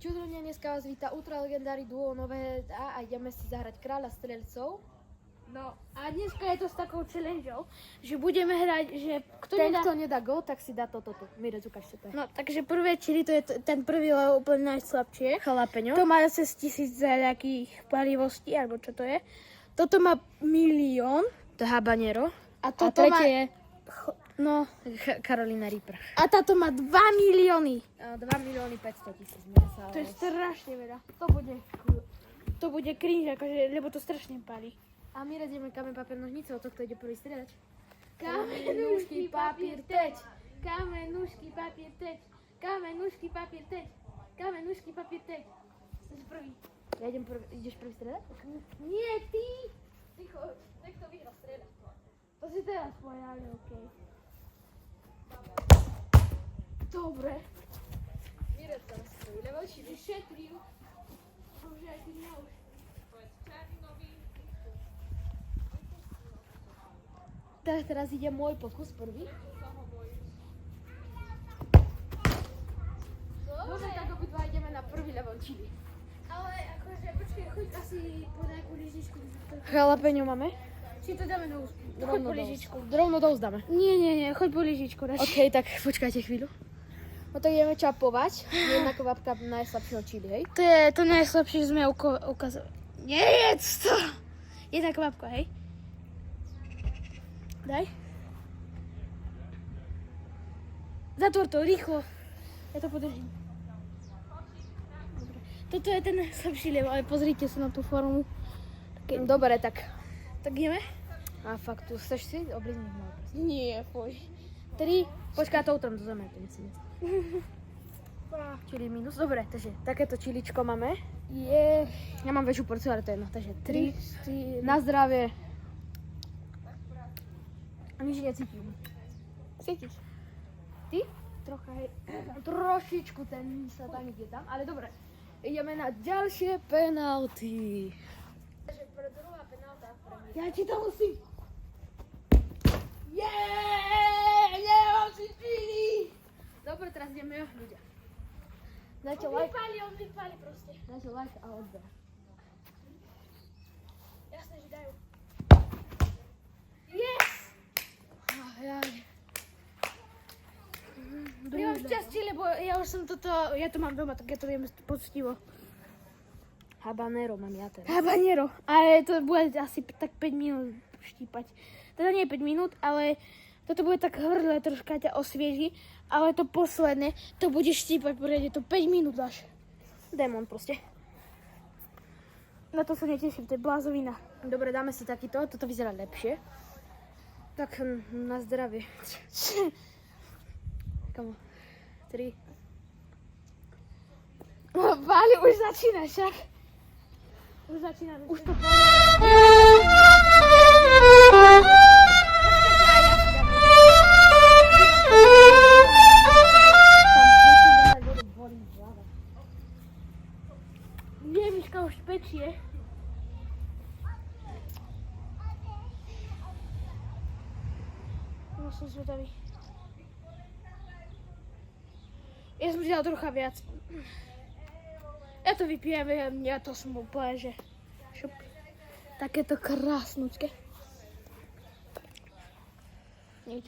Čudrone dneska vás víta Ultra Legendary Duo nové a ideme si zahrať Kráľa strelcov. No a dneska je to s takou challengeou, že budeme hrať, že Kto nedá gól, tak si dá toto tu. Mirec, ukážte to. No takže prvé čili, to je ten prvý, lebo úplne najslabšie. Chalapeňo. To má zase 1000 nejakých palivostí, alebo čo to je. Toto má 1 000 000. To je habanero. A A toto tretie má... je No. Carolina Reaper. A táto má 2 milióny. 2 milióny 500 000. To je strašne veľa. To bude cringe, akože, lebo to strašne palí. A my ideme kameň, papier, nožnice, o to, kto ide prvý strieľať. Kameň, nůžky, papier, teď. Kameň, nůžky, papier, teď. Kameň, nůžky, papier, teď. Kameň, nůžky, papier, teď. Jsi prvý. Ja idem prvý. Ideš prvý strieľať? Nie, ty. Ticho, nech to vyhra strieľať. To si teraz povedali, okej. Dobre. Mirec sa nás stojí, level či Vyšetrím. Bože, aj ty mňa už. Tak teraz ide môj pokus prvý. Dobre, tak obidva ideme na prvý level chili. Ale akože, počkej, choď asi po nejakú lyžičku. Chalapeňo máme? Či to dáme na úzku? Choď po lyžičku. Rovno dosť dáme. Nie, choď po lyžičku. OK, tak počkajte chvíľu. No tak ideme čapovať. Jedna kvapka najslabšieho chili, hej? To je to najslabšie, že sme ukázali. Nejedz to! Jedna kvapka, hej? Daj. Zatvor to, rýchlo. Ja to podržím. Dobre. Toto je ten najslabší level, ale pozrite sa na tú formu. Dobre, tak. Tak ideme? A fakt, tu chceš si oblizniť môj prst? Nie, poj. 3. Počkaj, to utrem do zeme, to musíme. Čili minus. Dobre, takže takéto čiličko máme. Ja mám väčšiu porciu, ale to je jedno. Takže 3. Na zdravie. A nič necítim. Cítiš? Ty? Trocha, hej. Trošičku ten sa tam ide tam, ale dobre. Ideme na ďalšie penalty. Takže druhá penalta pre mňa. Ja ti to musím. Nemám si čili. Dobre, teraz ideme ľudia. Dajte like. On vypáli proste. Dajte like a odber. Jasné, že dajú. Ja mám šťastie, lebo ja už som toto, ja to mám doma, tak ja to viem poctivo. Habanero mám ja teraz. Habanero, ale to bude asi tak 5 minút štípať. Teda nie 5 minút, ale toto bude tak hrle, troška ťa osvieži, ale to posledné, to bude štípať, poriadne to 5 minút až. Démon proste. Na to sa neteším, to je blázovina. Dobre, dáme si takýto, toto vyzerá lepšie. Tak na zdravie. Kamo. 3. Váli, už začína však. Už začína. Už to Nie, Miška už pečie. No som zvedavý. Ja som si dal trocha viac. Ja to vypijem, ja to som úplne, že šup. Takéto krásnučké. Nič.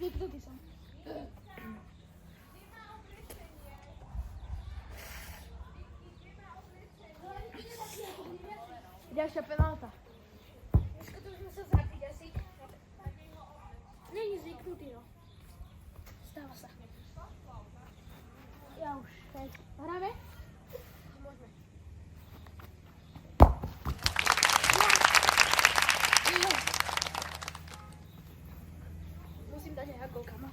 Vypnutý som. ďalšia penálta. Dneska to už musel zapiť asi. Není zvyknutý, no. Stáva sa. Ja už, hej. Hráme? Môžeme. Musím dať aj hagol, kamo.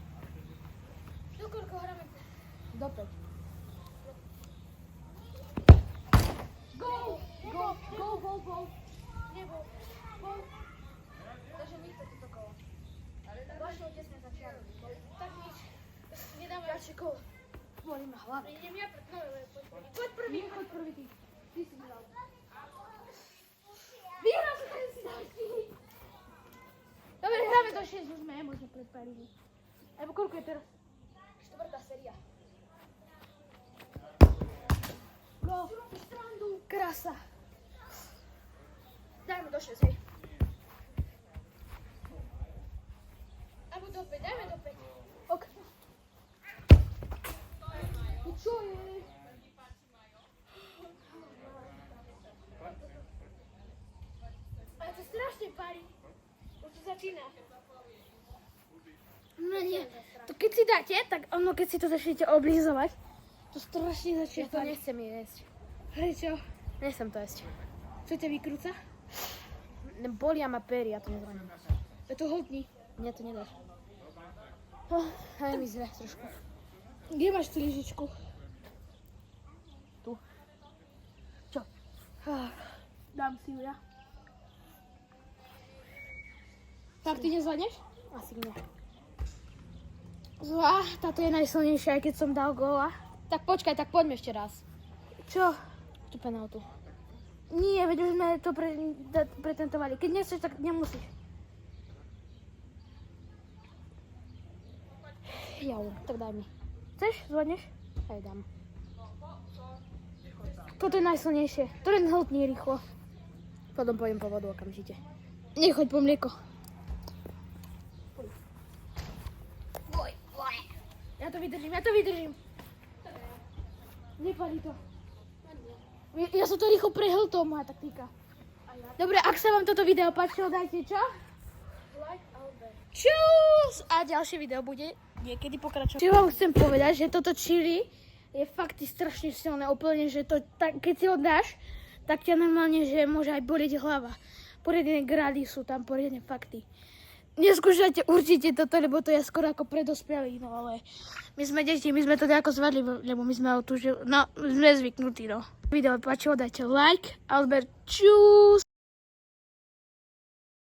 Do koľko hráme? Do 5. Gol. Nebol. Gol. Takže nikto toto kolo. Vašou tesne začali. Tak nič. Nedáme. Ďalšie kolo. Bolí ma hlava. Idem ja pred prvý. Poď prvý. Nie, choď prvý ty. Ty si dal. Vyhral som, ten si dal ty. Dobre, hráme do 6, už sme nemôžeme predpáliť. Alebo koľko je teraz? 4. séria. krása. Dajme do 6, hej. Alebo do 5, dajme do 5. Ok. Čo je? Ale to strašne pári. Už to začína. No nie. To keď si dáte, tak ono, keď si to začnete oblízovať, to strašne začne Ja to nechcem jesť. Prečo? Nechcem to jesť. Čo ťa vykrúca? Bolia ma pery, ja to nezvládnem. Je to hotný. Mne to nedáš. Oh, aj mi zle trošku. Kde máš tú lyžičku? Tu. Čo? Dám si ju ja. Tak ty nezvládneš? Asi nie. Zlá, táto je najsilnejšia, aj keď som dal góla. Tak počkaj, tak poďme ešte raz. Čo? Tú penáltu. Nie, veď už sme to pretentovali. Keď nechceš, tak nemusíš. Jau, tak daj mi. Chceš? Zvládneš? Aj dám. Toto je najsilnejšie. To len hltní rýchlo. Potom pôjdem po vodu okamžite. Nechoď po mlieko. Ja to vydržím. Nepadí to. Ja som to rýchlo prehltol, moja taktika. Dobre, ak sa vám toto video páčilo, dajte čo? Like Albert. Čus! A ďalšie video bude niekedy pokračovať. Čo vám chcem povedať, že toto chili je fakt strašne silné. Úplne, že to, keď si ho dáš, tak ťa normálne, že môže aj bolieť hlava. Poriadne grady sú tam, poriadne fakty. Neskúšajte určite toto, lebo to je skoro ako pre dospelých, no ale my sme deti, my sme to nejako zvládli, lebo my sme sme zvyknutí, no. Video páčilo, dajte like, Albert, čus!